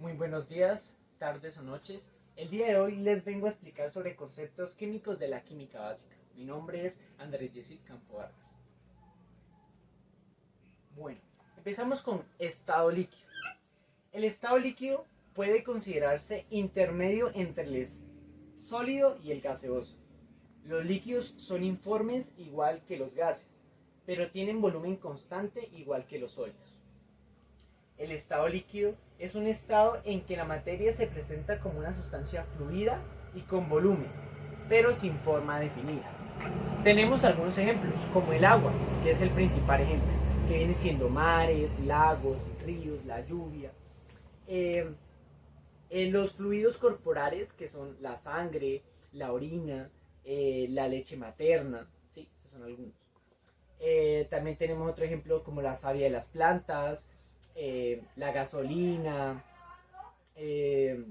Muy buenos días, tardes o noches. El día de hoy les vengo a explicar sobre conceptos químicos de la química básica. Mi nombre es Andrés Yesid Campo Vargas. Bueno, empezamos con estado líquido. El estado líquido puede considerarse intermedio entre el sólido y el gaseoso. Los líquidos son informes igual que los gases, pero tienen volumen constante igual que los sólidos. El estado líquido es un estado en que la materia se presenta como una sustancia fluida y con volumen, pero sin forma definida. Tenemos algunos ejemplos, como el agua, que es el principal ejemplo, que viene siendo mares, lagos, ríos, la lluvia. Eh, los fluidos corporales, que son la sangre, la orina, la leche materna, ¿sí? Esos son algunos. También tenemos otro ejemplo como la savia de las plantas, la gasolina, eh,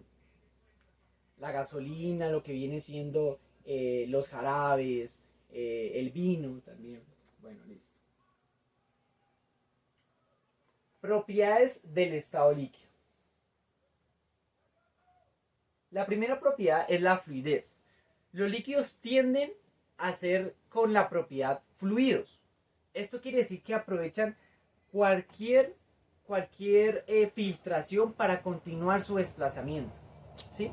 lo que viene siendo los jarabes, el vino también. Bueno, listo. Propiedades del estado líquido. La primera propiedad es la fluidez. Los líquidos tienden a ser con la propiedad fluidos. Esto quiere decir que aprovechan cualquier filtración para continuar su desplazamiento, ¿sí?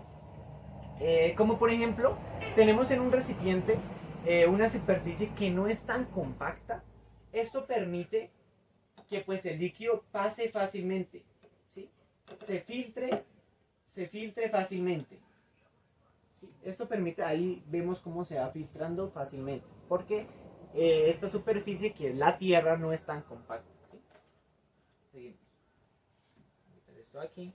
Como por ejemplo, tenemos en un recipiente una superficie que no es tan compacta. Esto permite que pues el líquido pase fácilmente, ¿sí? Se filtre fácilmente, ¿sí? Esto permite, ahí vemos cómo se va filtrando fácilmente, porque esta superficie que es la tierra no es tan compacta, ¿sí? Seguimos. Esto aquí.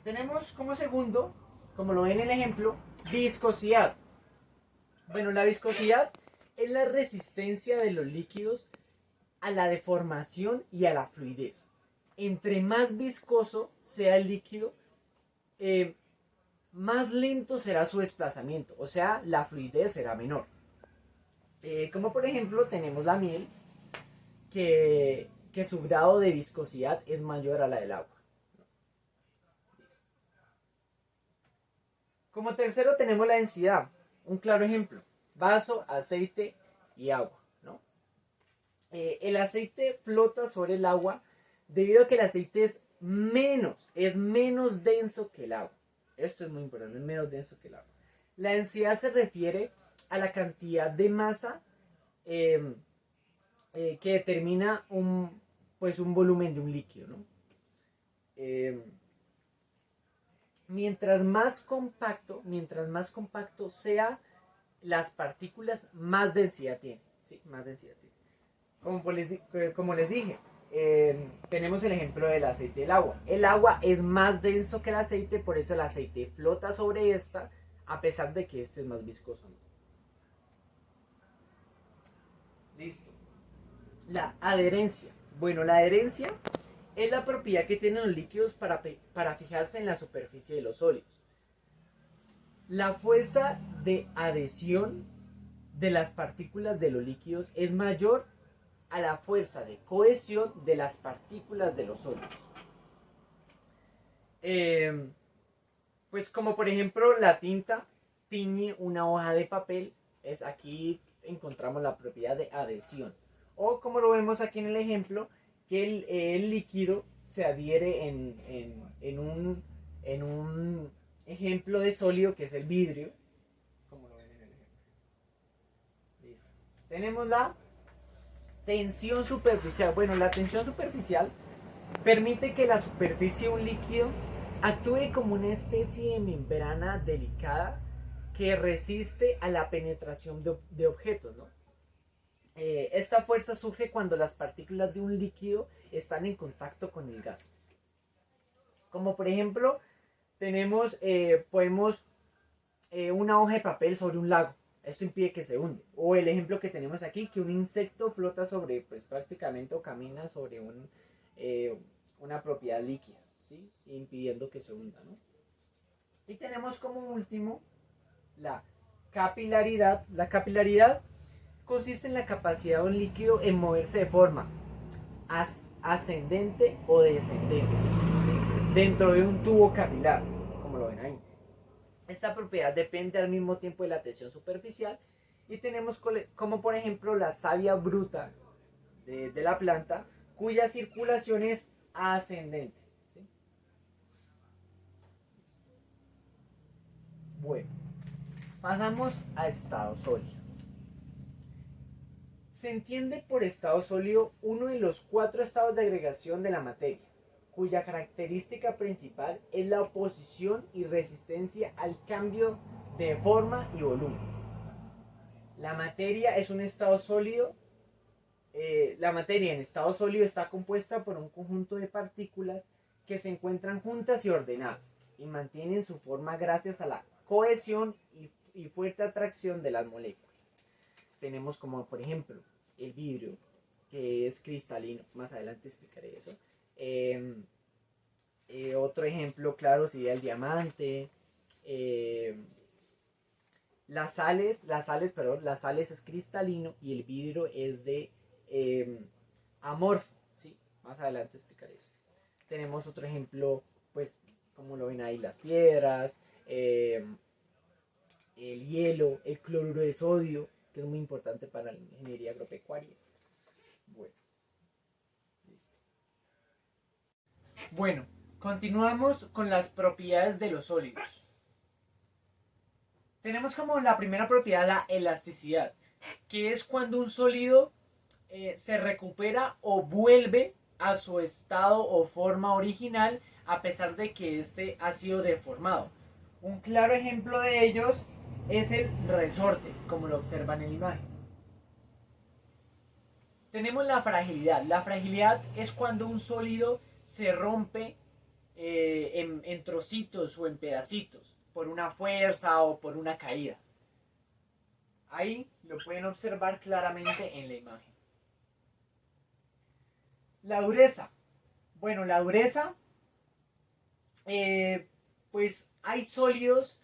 Tenemos como segundo, como lo ven en el ejemplo, viscosidad. Bueno, la viscosidad es la resistencia de los líquidos a la deformación y a la fluidez. Entre más viscoso sea el líquido, más lento será su desplazamiento, o sea, la fluidez será menor. Como por ejemplo tenemos la miel, que su grado de viscosidad es mayor a la del agua. Como tercero tenemos la densidad. Un claro ejemplo, vaso, aceite y agua, ¿no? El aceite flota sobre el agua debido a que el aceite es menos denso que el agua. Esto es muy importante, es menos denso que el agua. La densidad se refiere a la cantidad de masa eh, que determina un volumen de un líquido, ¿no? Eh, mientras más compacto sea las partículas, más densidad tiene, ¿sí? Más densidad tiene. Como les dije, tenemos el ejemplo del aceite y el agua. El agua es más denso que el aceite, por eso el aceite flota sobre esta, a pesar de que este es más viscoso, ¿no? Listo. La adherencia. Bueno, la adherencia es la propiedad que tienen los líquidos para fijarse en la superficie de los sólidos. La fuerza de adhesión de las partículas de los líquidos es mayor a la fuerza de cohesión de las partículas de los sólidos. Pues como por ejemplo la tinta tiñe una hoja de papel, aquí encontramos la propiedad de adhesión. O como lo vemos aquí en el ejemplo, que el líquido se adhiere en un ejemplo de sólido que es el vidrio, como lo ven en el ejemplo. Listo. Tenemos la tensión superficial. Bueno, la tensión superficial permite que la superficie de un líquido actúe como una especie de membrana delicada que resiste a la penetración de objetos, ¿no? Esta fuerza surge cuando las partículas de un líquido están en contacto con el gas. Como por ejemplo, podemos una hoja de papel sobre un lago. Esto impide que se hunde. O el ejemplo que tenemos aquí, que un insecto flota sobre, pues prácticamente, o camina sobre una propiedad líquida, ¿sí? Impidiendo que se hunda, ¿no? Y tenemos como último la capilaridad. La capilaridad consiste en la capacidad de un líquido en moverse de forma ascendente o descendente, ¿sí? Dentro de un tubo capilar, como lo ven ahí. Esta propiedad depende al mismo tiempo de la tensión superficial y tenemos como por ejemplo la savia bruta de la planta, cuya circulación es ascendente, ¿sí? Bueno, pasamos a estado sólido. Se entiende por estado sólido uno de los 4 estados de agregación de la materia, cuya característica principal es la oposición y resistencia al cambio de forma y volumen. La materia es un estado sólido. La materia en estado sólido está compuesta por un conjunto de partículas que se encuentran juntas y ordenadas y mantienen su forma gracias a la cohesión y fuerte atracción de las moléculas. Tenemos como por ejemplo el vidrio, que es cristalino, más adelante explicaré eso. Otro ejemplo claro sería el diamante. Las sales es cristalino y el vidrio es de amorfo, ¿sí? Más adelante explicaré eso. Tenemos otro ejemplo, pues como lo ven ahí, las piedras, el hielo, el cloruro de sodio, que es muy importante para la ingeniería agropecuaria. Bueno, listo. Bueno, continuamos con las propiedades de los sólidos. Tenemos como la primera propiedad la elasticidad, que es cuando un sólido se recupera o vuelve a su estado o forma original a pesar de que éste ha sido deformado. Un claro ejemplo de ellos es el resorte, como lo observan en la imagen. Tenemos la fragilidad. La fragilidad es cuando un sólido se rompe en trocitos o en pedacitos por una fuerza o por una caída. Ahí lo pueden observar claramente en la imagen. La dureza. Bueno, la dureza, pues hay sólidos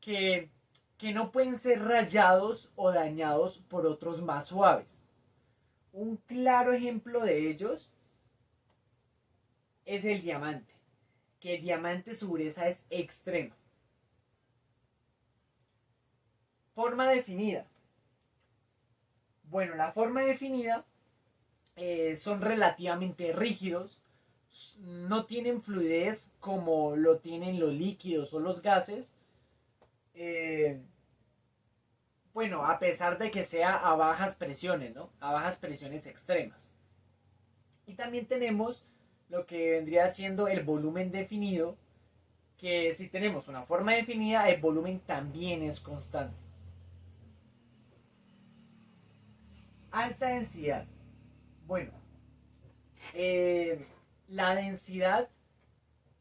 que, que no pueden ser rayados o dañados por otros más suaves. Un claro ejemplo de ellos es el diamante, que el diamante su dureza es extrema. Forma definida. Bueno, la forma definida son relativamente rígidos, no tienen fluidez como lo tienen los líquidos o los gases. Bueno, a pesar de que sea a bajas presiones, ¿no? A bajas presiones extremas. Y también tenemos lo que vendría siendo el volumen definido, que si tenemos una forma definida, el volumen también es constante. Alta densidad. Bueno, la densidad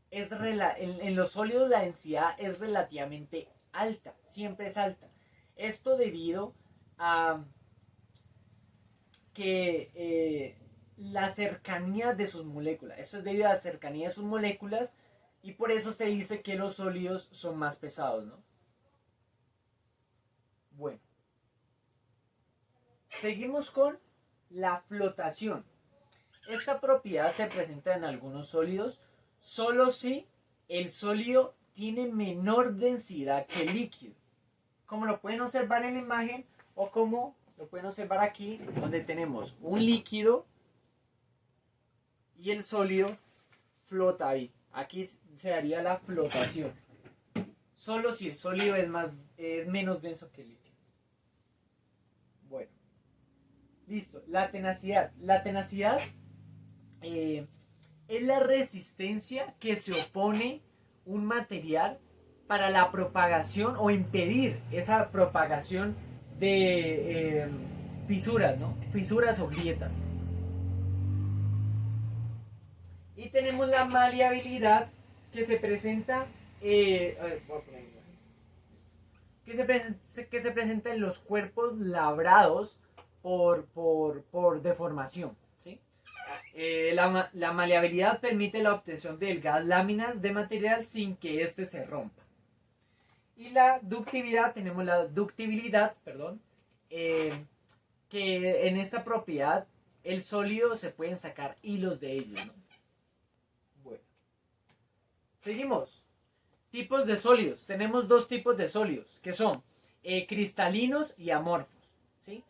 en los sólidos la densidad es relativamente alta, siempre es alta. Esto debido a que la cercanía de sus moléculas. Esto es debido a la cercanía de sus moléculas y por eso se dice que los sólidos son más pesados, ¿no? Bueno, seguimos con la flotación. Esta propiedad se presenta en algunos sólidos solo si el sólido tiene menor densidad que el líquido. Como lo pueden observar en la imagen o como lo pueden observar aquí, donde tenemos un líquido y el sólido flota ahí. Aquí se daría la flotación. Solo si el sólido es menos denso que el líquido. Bueno, listo. La tenacidad. La tenacidad es la resistencia que se opone un material para la propagación o impedir esa propagación de fisuras, ¿no? Fisuras o grietas. Y tenemos la maleabilidad que se presenta, que se presenta en los cuerpos labrados por deformación. ¿Sí? La maleabilidad permite la obtención de delgadas láminas de material sin que éste se rompa. Y la ductibilidad, tenemos la ductibilidad, perdón, que en esta propiedad el sólido se pueden sacar hilos de ellos, ¿no? Bueno, seguimos. Tipos de sólidos. Tenemos dos tipos de sólidos, que son cristalinos y amorfos, ¿sí?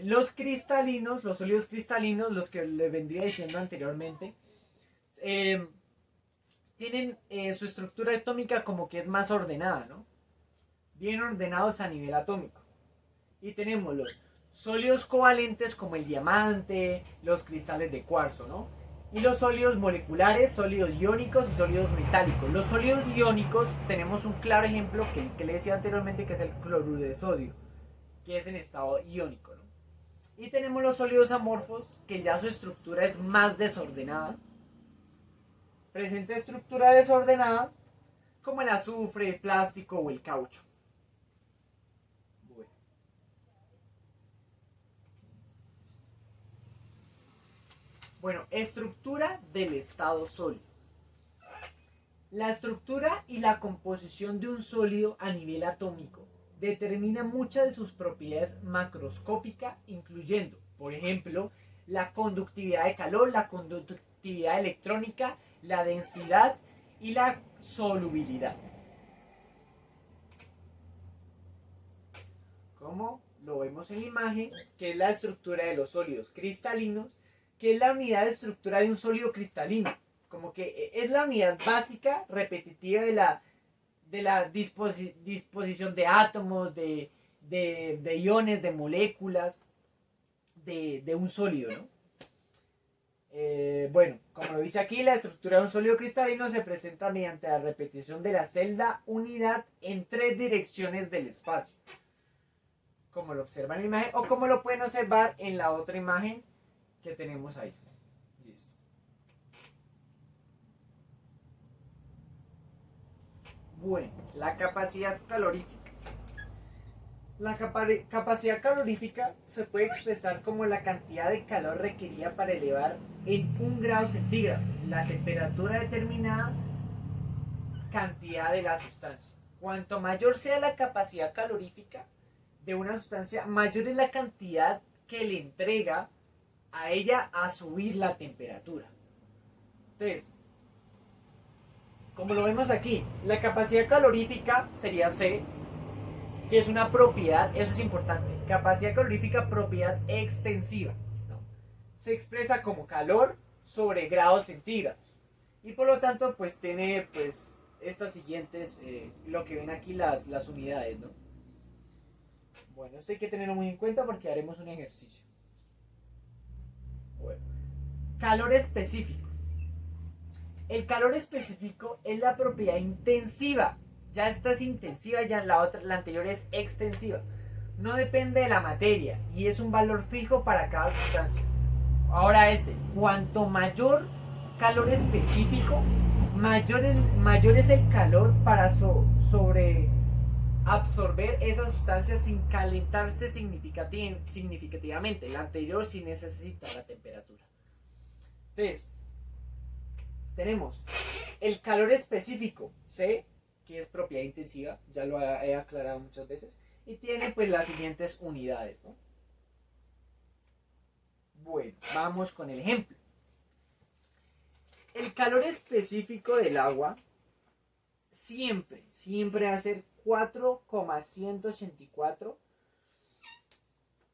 Los cristalinos, los sólidos cristalinos, los que les vendría diciendo anteriormente, tienen su estructura atómica como que es más ordenada, ¿no? Bien ordenados a nivel atómico. Y tenemos los sólidos covalentes como el diamante, los cristales de cuarzo, ¿no? Y los sólidos moleculares, sólidos iónicos y sólidos metálicos. Los sólidos iónicos tenemos un claro ejemplo que le decía anteriormente, que es el cloruro de sodio, que es en estado iónico, ¿no? Y tenemos los sólidos amorfos, que ya su estructura es más desordenada. Presenta estructura desordenada como el azufre, el plástico o el caucho. Bueno, estructura del estado sólido. La estructura y la composición de un sólido a nivel atómico determina muchas de sus propiedades macroscópicas, incluyendo, por ejemplo, la conductividad de calor, la conductividad electrónica, la densidad y la solubilidad. Como lo vemos en la imagen, que es la estructura de los sólidos cristalinos, que es la unidad de estructura de un sólido cristalino. Como que es la unidad básica, repetitiva de la disposición de átomos, de iones, de moléculas, de un sólido, ¿no? Bueno, como lo dice aquí, la estructura de un sólido cristalino se presenta mediante la repetición de la celda unidad en 3 direcciones del espacio. Como lo observan en la imagen, o como lo pueden observar en la otra imagen que tenemos ahí. Listo. Bueno, la capacidad calorífica. La capacidad calorífica se puede expresar como la cantidad de calor requerida para elevar en 1 grado centígrado la temperatura determinada cantidad de la sustancia. Cuanto mayor sea la capacidad calorífica de una sustancia, mayor es la cantidad que le entrega a ella a subir la temperatura. Entonces, como lo vemos aquí, la capacidad calorífica sería C, que es una propiedad, eso es importante, capacidad calorífica, propiedad extensiva, ¿no? Se expresa como calor sobre grados centígrados y por lo tanto pues tiene pues estas siguientes, lo que ven aquí las unidades, ¿no? Bueno, esto hay que tenerlo muy en cuenta porque haremos un ejercicio. Bueno, calor específico. El calor específico es la propiedad intensiva. Ya esta es intensiva, ya la anterior es extensiva. No depende de la materia y es un valor fijo para cada sustancia. Ahora cuanto mayor calor específico, mayor es el calor para absorber esa sustancia sin calentarse significativamente. La anterior sí necesita la temperatura. Entonces, tenemos el calor específico, C, que es propiedad intensiva, ya lo he aclarado muchas veces, y tiene pues las siguientes unidades, ¿no? Bueno, vamos con el ejemplo. El calor específico del agua siempre va a ser 4,184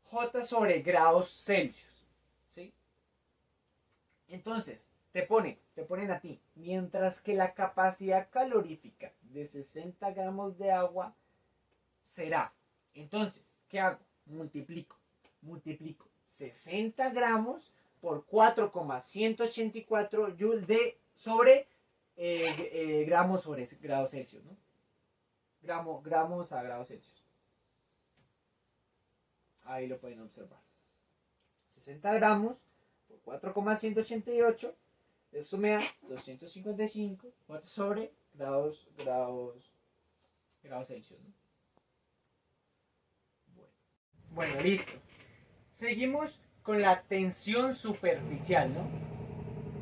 J sobre grados Celsius, ¿sí? Entonces, te ponen a ti, mientras que la capacidad calorífica de 60 gramos de agua será, entonces, ¿qué hago? Multiplico 60 gramos por 4,184 joules sobre gramos sobre grados Celsius, ¿no? Gramos a grados Celsius. Ahí lo pueden observar. 60 gramos por 4,188, eso me da 255 sobre grados Celsius, ¿no? Bueno, listo. Seguimos con la tensión superficial, ¿no?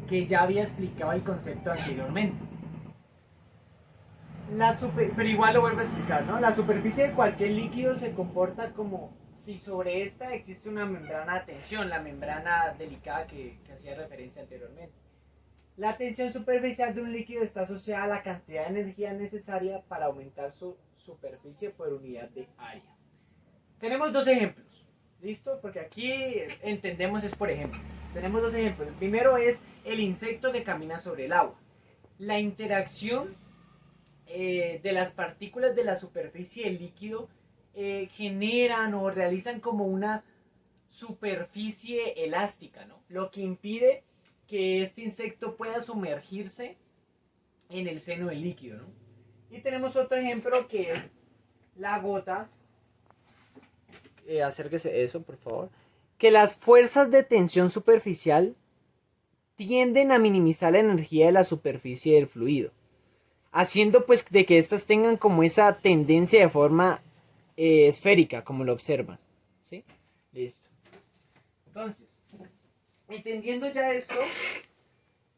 Que ya había explicado el concepto anteriormente. Pero igual lo vuelvo a explicar, ¿no? La superficie de cualquier líquido se comporta como si sobre esta existe una membrana de tensión, la membrana delicada que hacía referencia anteriormente. La tensión superficial de un líquido está asociada a la cantidad de energía necesaria para aumentar su superficie por unidad de área. Tenemos dos ejemplos, ¿listo? Porque aquí entendemos es por ejemplo. Tenemos dos ejemplos. El primero es el insecto que camina sobre el agua. La interacción de las partículas de la superficie del líquido generan o realizan como una superficie elástica, ¿no? Lo que impide que este insecto pueda sumergirse en el seno del líquido, ¿no? Y tenemos otro ejemplo que es la gota. Acérquese eso, por favor. Que las fuerzas de tensión superficial tienden a minimizar la energía de la superficie del fluido, haciendo pues de que éstas tengan como esa tendencia de forma esférica, como lo observan. ¿Sí? Listo. Entonces, entendiendo ya esto,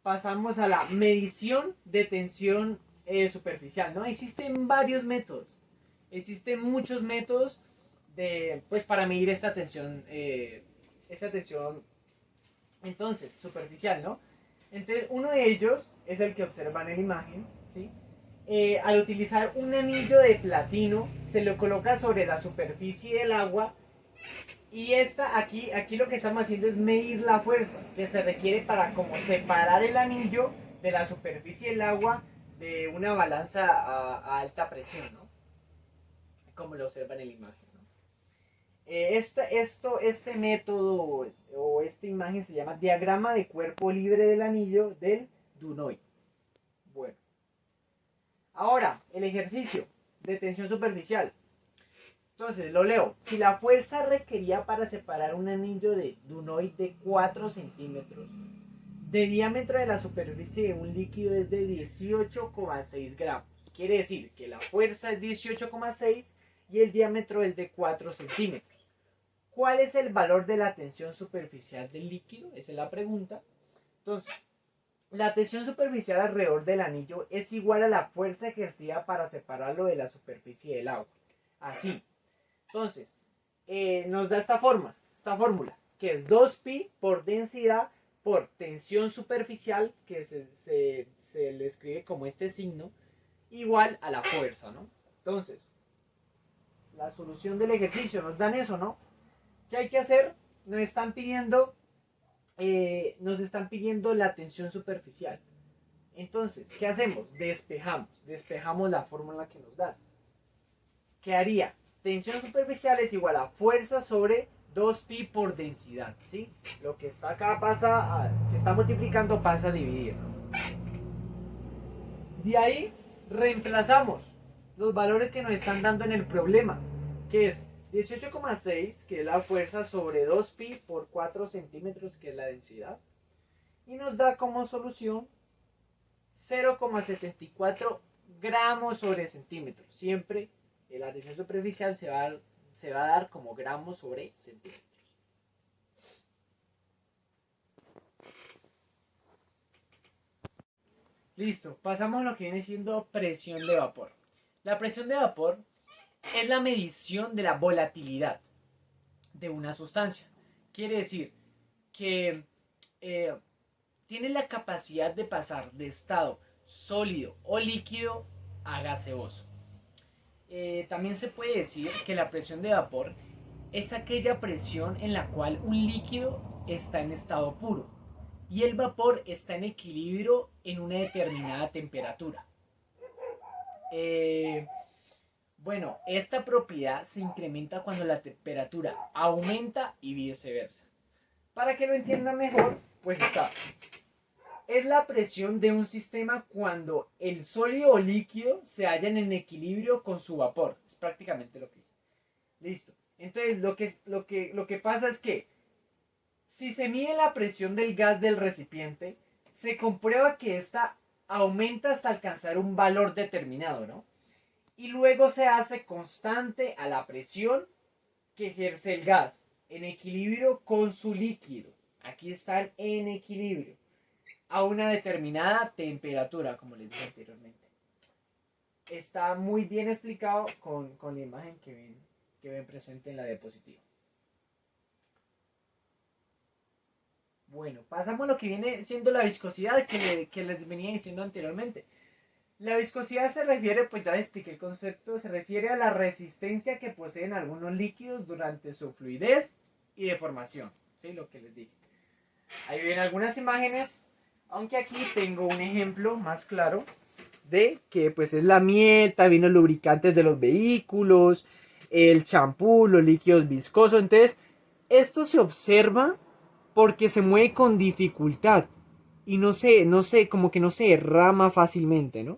pasamos a la medición de tensión superficial, ¿no? Existen varios métodos. Existen muchos métodos pues, para medir esta tensión, entonces, superficial, ¿no? Entonces, uno de ellos es el que observan en la imagen, ¿sí? Al utilizar un anillo de platino, se lo coloca sobre la superficie del agua y aquí lo que estamos haciendo es medir la fuerza que se requiere para como separar el anillo de la superficie del agua de una balanza a alta presión, ¿no? Como lo observan en la imagen, ¿no? Este método o esta imagen se llama diagrama de cuerpo libre del anillo del Dunoy. Bueno, ahora el ejercicio de tensión superficial. Entonces, lo leo. Si la fuerza requerida para separar un anillo de Dunoy de 4 centímetros de diámetro de la superficie de un líquido es de 18,6 gramos. Quiere decir que la fuerza es 18,6 y el diámetro es de 4 centímetros. ¿Cuál es el valor de la tensión superficial del líquido? Esa es la pregunta. Entonces, la tensión superficial alrededor del anillo es igual a la fuerza ejercida para separarlo de la superficie del agua. Así. Entonces, nos da esta fórmula, que es 2pi por densidad por tensión superficial, que se le escribe como este signo, igual a la fuerza, ¿no? Entonces, la solución del ejercicio, nos dan eso, ¿no? ¿Qué hay que hacer? Nos están pidiendo la tensión superficial. Entonces, ¿qué hacemos? Despejamos la fórmula que nos dan. ¿Qué haría? Tensión superficial es igual a fuerza sobre 2pi por densidad, ¿sí? Lo que está acá se está multiplicando, pasa a dividir, ¿no? De ahí reemplazamos los valores que nos están dando en el problema, que es 18,6, que es la fuerza sobre 2pi por 4 centímetros, que es la densidad, y nos da como solución 0,74 gramos sobre centímetros. Siempre la tensión superficial se va a dar como gramos sobre centímetros. Listo, pasamos a lo que viene siendo presión de vapor. La presión de vapor es la medición de la volatilidad de una sustancia. Quiere decir que tiene la capacidad de pasar de estado sólido o líquido a gaseoso. También se puede decir que la presión de vapor es aquella presión en la cual un líquido está en estado puro y el vapor está en equilibrio en una determinada temperatura. Bueno, esta propiedad se incrementa cuando la temperatura aumenta y viceversa. Para que lo entiendan mejor, pues es la presión de un sistema cuando el sólido o líquido se hallan en equilibrio con su vapor. Es prácticamente lo que dice. Listo. Entonces, lo que pasa es que si se mide la presión del gas del recipiente, se comprueba que ésta aumenta hasta alcanzar un valor determinado, ¿no? Y luego se hace constante a la presión que ejerce el gas en equilibrio con su líquido. Aquí están en equilibrio a una determinada temperatura, como les dije anteriormente. Está muy bien explicado con la imagen que ven presente en la diapositiva. Bueno, pasamos a lo que viene siendo la viscosidad que les venía diciendo anteriormente. La viscosidad se refiere, pues ya les expliqué el concepto, se refiere a la resistencia que poseen algunos líquidos durante su fluidez y deformación. ¿Sí? Lo que les dije. Ahí ven algunas imágenes, aunque aquí tengo un ejemplo más claro de que pues es la miel, también los lubricantes de los vehículos, el champú, los líquidos viscosos. Entonces, esto se observa porque se mueve con dificultad y no sé, como que no se derrama fácilmente, ¿no?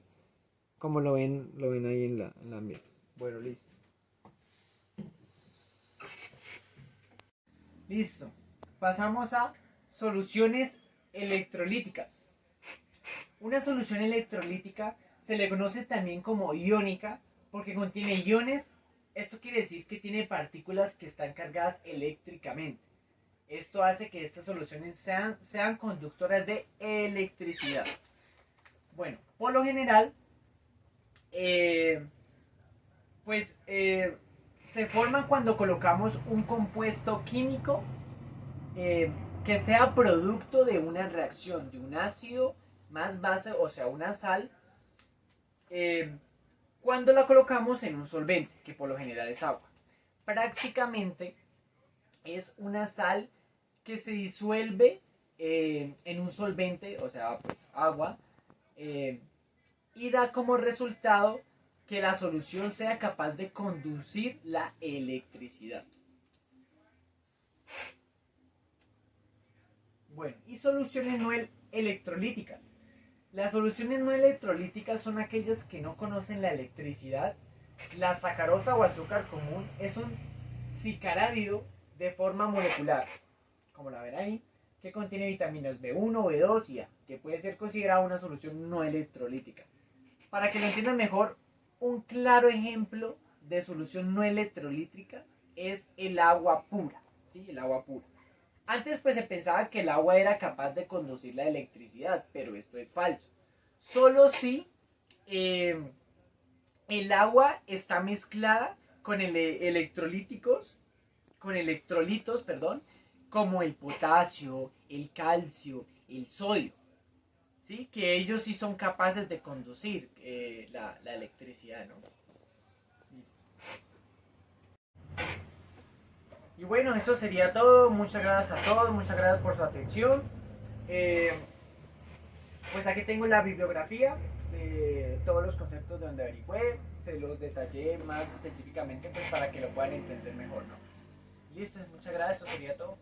Como lo ven ahí en la miel. Bueno, listo. Listo. Pasamos a soluciones electrolíticas. Una solución electrolítica se le conoce también como iónica porque contiene iones. Esto quiere decir que tiene partículas que están cargadas eléctricamente. Esto hace que estas soluciones sean conductoras de electricidad. Bueno, por lo general, se forman cuando colocamos un compuesto químico que sea producto de una reacción de un ácido más base, o sea, una sal, eh, cuando la colocamos en un solvente, que por lo general es agua. Prácticamente es una sal que se disuelve en un solvente, o sea, pues agua, eh, y da como resultado que la solución sea capaz de conducir la electricidad. Bueno, y soluciones no electrolíticas. Las soluciones no electrolíticas son aquellas que no conocen la electricidad. La sacarosa o azúcar común es un sicarádido de forma molecular, como la ven ahí, que contiene vitaminas B1, B2 y A, que puede ser considerada una solución no electrolítica. Para que lo entiendan mejor, un claro ejemplo de solución no electrolítica es el agua pura, ¿sí? El agua pura. Antes pues se pensaba que el agua era capaz de conducir la electricidad, pero esto es falso. Solo si el agua está mezclada con electrolitos, perdón, como el potasio, el calcio, el sodio, ¿sí? Que ellos sí son capaces de conducir la electricidad, ¿no? Listo. Y bueno, eso sería todo. Muchas gracias a todos, muchas gracias por su atención. Eh, pues aquí tengo la bibliografía de todos los conceptos de donde averigüé. Se los detallé más específicamente pues para que lo puedan entender mejor, ¿no? Listo, muchas gracias, eso sería todo.